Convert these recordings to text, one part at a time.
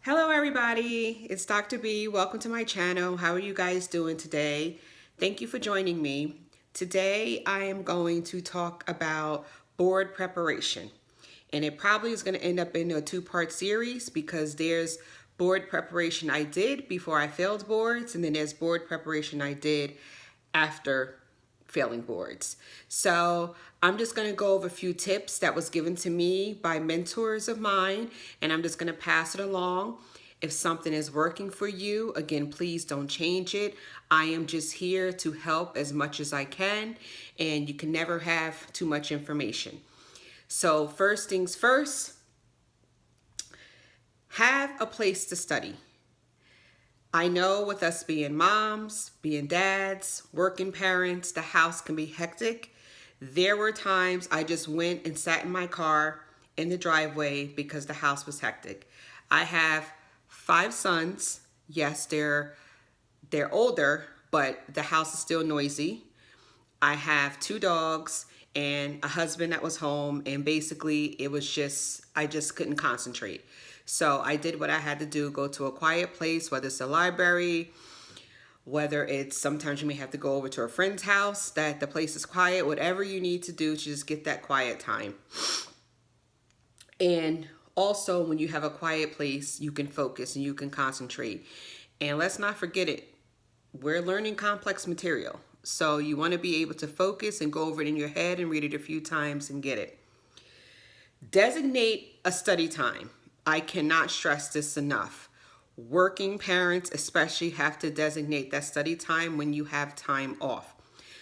Hello everybody, it's Dr. B. Welcome to my channel. How are you guys doing today? Thank you for joining me. Today I am going to talk about board preparation. And it probably is going to end up in a two-part series because there's board preparation I did before I failed boards, and then there's board preparation I did after failing boards. So I'm just going to go over a few tips that was given to me by mentors of mine, and I'm just going to pass it along. If something is working for you, again, please don't change it. I am just here to help as much as I can, and you can never have too much information. So first things first, have a place to study. I know with us being moms, being dads, working parents, the house can be hectic. There were times I just went and sat in my car in the driveway because the house was hectic. I have 5 sons. Yes, they're older, but the house is still noisy. I have 2 dogs and a husband that was home, and basically it was I just couldn't concentrate. So I did what I had to do, go to a quiet place, whether it's a library, whether it's sometimes you may have to go over to a friend's house that the place is quiet, whatever you need to do to just get that quiet time. And also when you have a quiet place, you can focus and you can concentrate. And let's not forget it, we're learning complex material. So you want to be able to focus and go over it in your head and read it a few times and get it. Designate a study time. I cannot stress this enough. Working parents especially have to designate that study time when you have time off.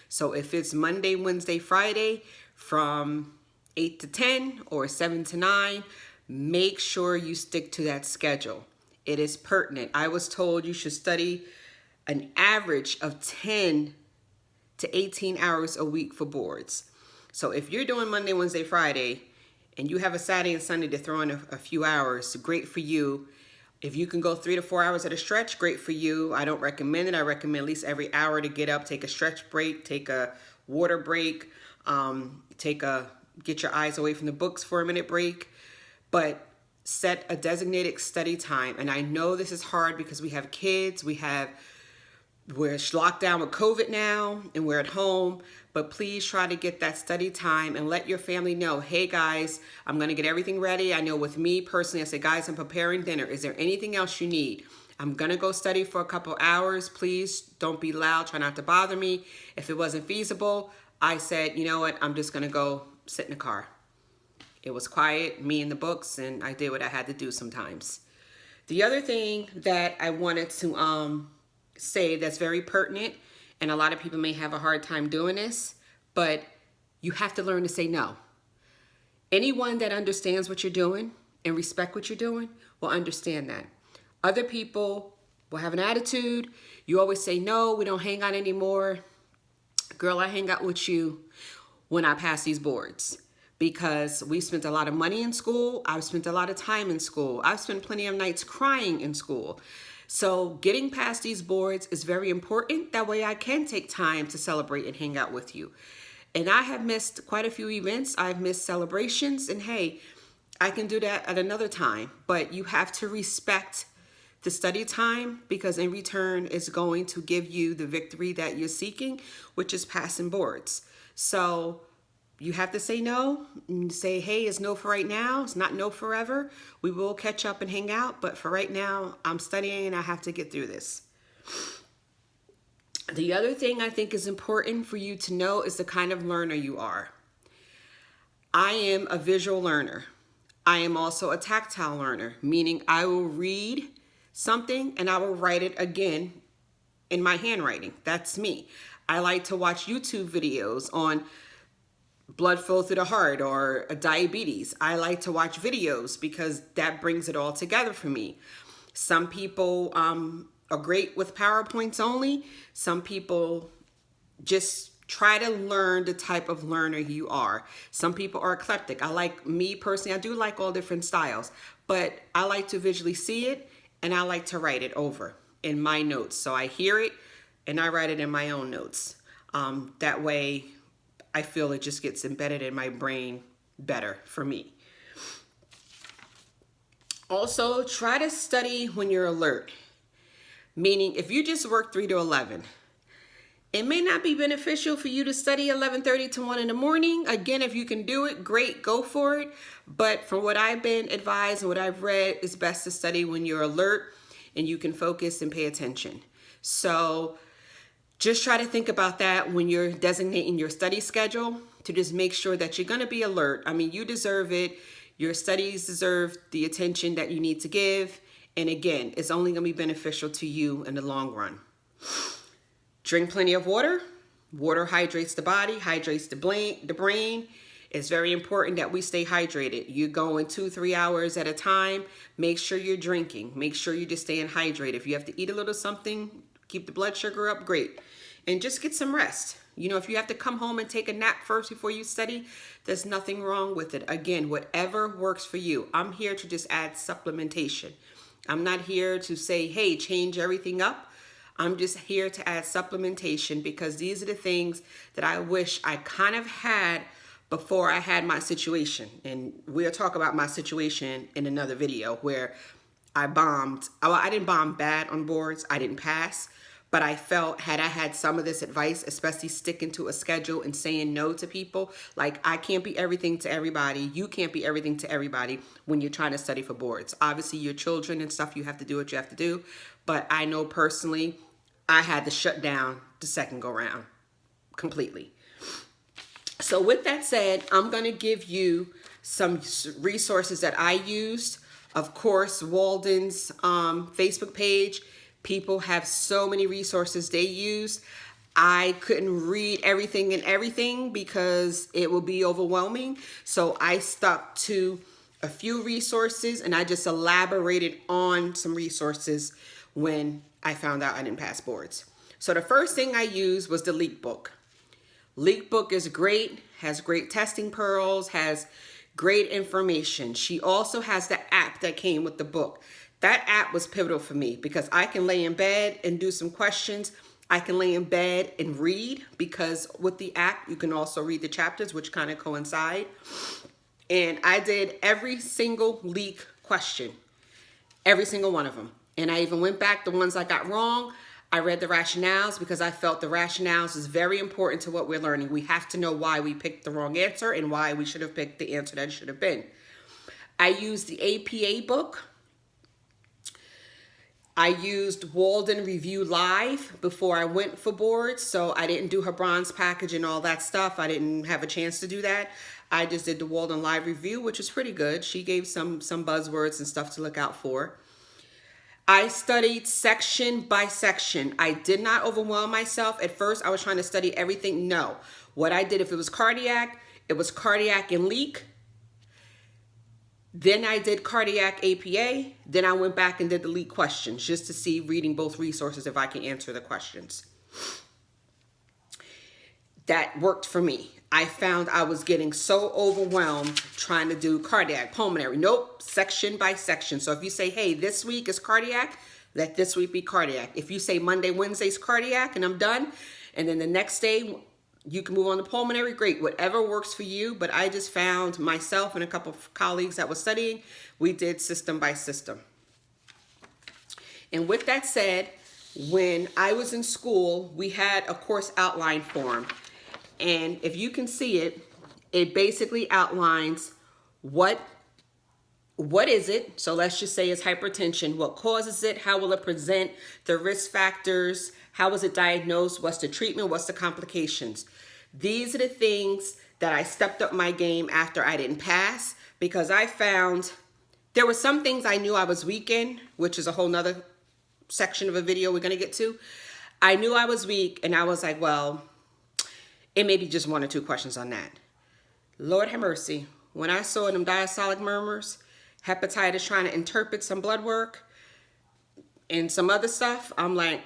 So if it's Monday, Wednesday, Friday from 8 to 10 or 7 to 9, make sure you stick to that schedule. It is pertinent. I was told you should study an average of 10 to 18 hours a week for boards. So if you're doing Monday, Wednesday, Friday, and you have a Saturday and Sunday to throw in a few hours, great for you. If you can go 3 to 4 hours at a stretch, great for you. I don't recommend it. I recommend at least every hour to get up, take a stretch break, take a water break, get your eyes away from the books for a minute break. But set a designated study time. And I know this is hard because we have kids, we're locked down with COVID now and we're at home, but please try to get that study time and let your family know, hey guys, I'm going to get everything ready. I know with me personally, I say, guys, I'm preparing dinner. Is there anything else you need? I'm going to go study for a couple hours. Please don't be loud. Try not to bother me. If it wasn't feasible, I said, you know what? I'm just going to go sit in the car. It was quiet, me and the books, and I did what I had to do sometimes. The other thing that I wanted to say that's very pertinent, and a lot of people may have a hard time doing this, but you have to learn to say no. Anyone that understands what you're doing and respect what you're doing will understand that. Other people will have an attitude. You always say, no, we don't hang out anymore. Girl, I hang out with you when I pass these boards because we spent a lot of money in school. I've spent a lot of time in school. I've spent plenty of nights crying in school. So getting past these boards is very important. That way I can take time to celebrate and hang out with you. And I have missed quite a few events. I've missed celebrations. And hey, I can do that at another time. But you have to respect the study time because in return it's going to give you the victory that you're seeking, which is passing boards. So you have to say no and say, hey, it's no for right now. It's not no forever. We will catch up and hang out. But for right now, I'm studying and I have to get through this. The other thing I think is important for you to know is the kind of learner you are. I am a visual learner. I am also a tactile learner, meaning I will read something and I will write it again in my handwriting. That's me. I like to watch YouTube videos on blood flow through the heart or diabetes. I like to watch videos because that brings it all together for me. Some people are great with PowerPoints only. Some people just try to learn the type of learner you are. Some people are eclectic. Me personally, I do like all different styles, but I like to visually see it and I like to write it over in my notes. So I hear it and I write it in my own notes. That way I feel it just gets embedded in my brain better for me. Also, try to study when you're alert. Meaning, if you just work 3 to 11, it may not be beneficial for you to study 11:30 to 1 in the morning. Again, if you can do it, great, go for it. But from what I've been advised and what I've read, it's best to study when you're alert and you can focus and pay attention. So just try to think about that when you're designating your study schedule, to just make sure that you're going to be alert. I mean, you deserve it. Your studies deserve the attention that you need to give. And again, it's only going to be beneficial to you in the long run. Drink plenty of water. Water hydrates the body, hydrates the brain. It's very important that we stay hydrated. You're going 2-3 hours at a time. Make sure you're drinking. Make sure you're just staying hydrated. If you have to eat a little something, keep the blood sugar up, great. And just get some rest. You know, if you have to come home and take a nap first before you study, there's nothing wrong with it. Again, whatever works for you. I'm here to just add supplementation. I'm not here to say, hey, change everything up. I'm just here to add supplementation because these are the things that I wish I kind of had before I had my situation. And we'll talk about my situation in another video where I bombed. Well, I didn't bomb bad on boards. I didn't pass. But I felt, had I had some of this advice, especially sticking to a schedule and saying no to people, like I can't be everything to everybody. You can't be everything to everybody when you're trying to study for boards. Obviously, your children and stuff, you have to do what you have to do. But I know personally, I had to shut down the second go round completely. So with that said, I'm going to give you some resources that I used. Of course, Walden's Facebook page. People have so many resources they use. I couldn't read everything because it will be overwhelming. So I stuck to a few resources and I just elaborated on some resources when I found out I didn't pass boards. So the first thing I used was the LeakBook. LeakBook is great, has great testing pearls, has great information. She also has the app that came with the book. That app was pivotal for me because I can lay in bed and do some questions. I can lay in bed and read because with the app, you can also read the chapters, which kind of coincide. And I did every single leak question, every single one of them. And I even went back, the ones I got wrong, I read the rationales because I felt the rationales is very important to what we're learning. We have to know why we picked the wrong answer and why we should have picked the answer that should have been. I used the APA book. I used Walden Review Live before I went for boards, so I didn't do her bronze package and all that stuff. I didn't have a chance to do that. I just did the Walden Live Review, which was pretty good. She gave some buzzwords and stuff to look out for. I studied section by section. I did not overwhelm myself. At first, I was trying to study everything. No. What I did, if it was cardiac and leak. Then I did cardiac APA. Then I went back and did the leak questions just to see, reading both resources, if I can answer the questions. That worked for me. I found I was getting so overwhelmed trying to do cardiac, pulmonary. Nope, section by section. So if you say, hey, this week is cardiac, let this week be cardiac. If you say Monday, Wednesday's cardiac and I'm done, and then the next day you can move on to pulmonary, great, whatever works for you. But I just found myself and a couple of colleagues that were studying, we did system by system. And with that said, when I was in school, we had a course outline form. And if you can see it, it basically outlines what is it? So let's just say it's hypertension. What causes it? How will it present? The risk factors. How was it diagnosed? What's the treatment? What's the complications? These are the things that I stepped up my game after I didn't pass, because I found there were some things I knew I was weak in, which is a whole nother section of a video we're going to get to. I knew I was weak and I was like, well, it may be just 1 or 2 questions on that. Lord have mercy. When I saw them diastolic murmurs, hepatitis trying to interpret some blood work and some other stuff, I'm like,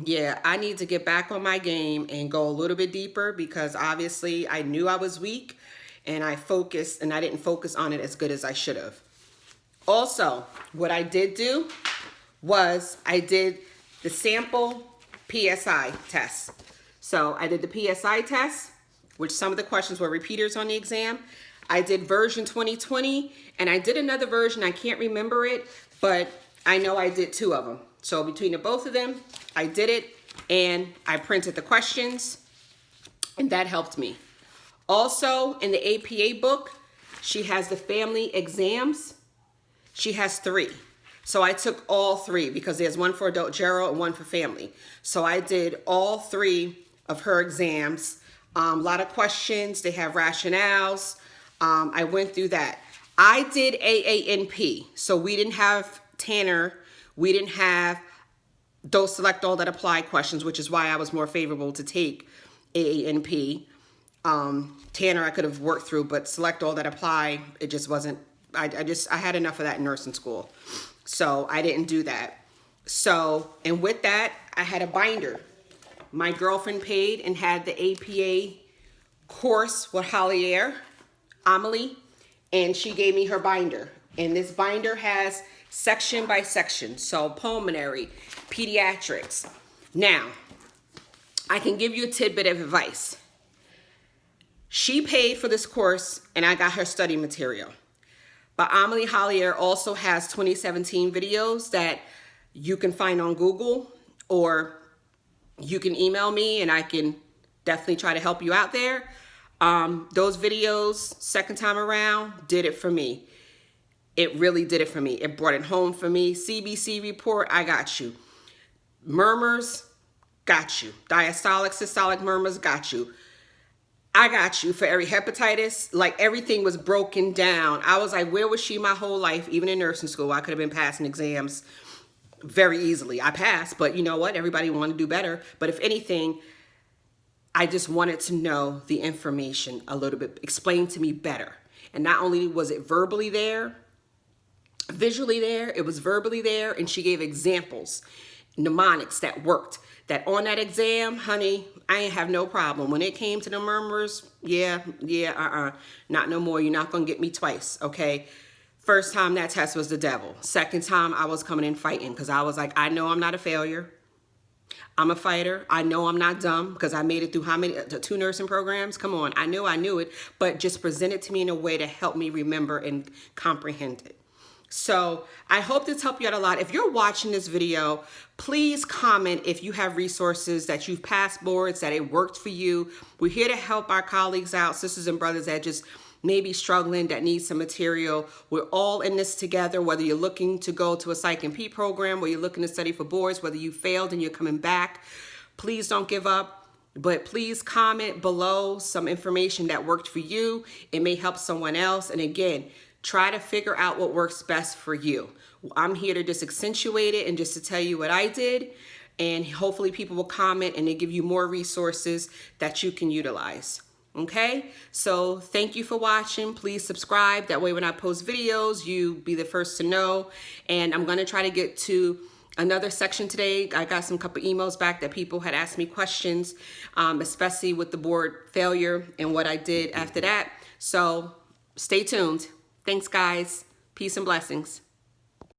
yeah, I need to get back on my game and go a little bit deeper, because obviously I knew I was weak and I focused and I didn't focus on it as good as I should have. Also, what I did do was I did the sample PSI test. So I did the PSI test, which some of the questions were repeaters on the exam. I did version 2020, and I did another version. I can't remember it, but I know I did 2 of them. So between the both of them, I did it, and I printed the questions, and that helped me. Also, in the APA book, she has the family exams. She has 3. So I took all 3 because there's one for adult general and one for family. So I did all 3 of her exams. A lot of questions. They have rationales. I went through that. I did AANP. So we didn't have Tanner. We didn't have those select all that apply questions, which is why I was more favorable to take AANP. Tanner I could have worked through, but select all that apply, it just wasn't, I had enough of that in nursing school. So I didn't do that. So, and with that, I had a binder. My girlfriend paid and had the APA course with Hollier, Amelie, and she gave me her binder. And this binder has section by section. So pulmonary, pediatrics. Now, I can give you a tidbit of advice. She paid for this course and I got her study material. But Amelie Hollier also has 2017 videos that you can find on Google, or you can email me and I can definitely try to help you out there. Those videos, second time around, did it for me. It really did it for me. It brought it home for me. CBC report, I got you. Murmurs, got you. Diastolic, systolic murmurs, got you. I got you for every hepatitis. Like, everything was broken down. I was like, where was she my whole life? Even in nursing school, I could have been passing exams very easily. I passed, but you know what? Everybody wanted to do better. But if anything, I just wanted to know the information a little bit, explained to me better. And not only was it verbally there, visually there, it was verbally there, and she gave examples, mnemonics that worked. That on that exam, honey, I ain't have no problem. When it came to the murmurs, not no more. You're not gonna get me twice, okay? First time that test was the devil. Second time I was coming in fighting because I was like, I know I'm not a failure. I'm a fighter. I know I'm not dumb because I made it through how many, 2 nursing programs? Come on, I knew it, but just present it to me in a way to help me remember and comprehend it. So I hope this helped you out a lot. If you're watching this video, please comment if you have resources that you've passed boards, that it worked for you. We're here to help our colleagues out, sisters and brothers that just may be struggling, that need some material. We're all in this together, whether you're looking to go to a Psych and P program, whether you're looking to study for boards, whether you failed and you're coming back. Please don't give up, but please comment below some information that worked for you. It may help someone else. And again, try to figure out what works best for you. I'm here to just accentuate it and just to tell you what I did. And hopefully people will comment and they give you more resources that you can utilize. Okay? So thank you for watching. Please subscribe. That way when I post videos, you be the first to know. And I'm going to try to get to another section today. I got some couple emails back that people had asked me questions, especially with the board failure and what I did after that. So stay tuned. Thanks, guys. Peace and blessings.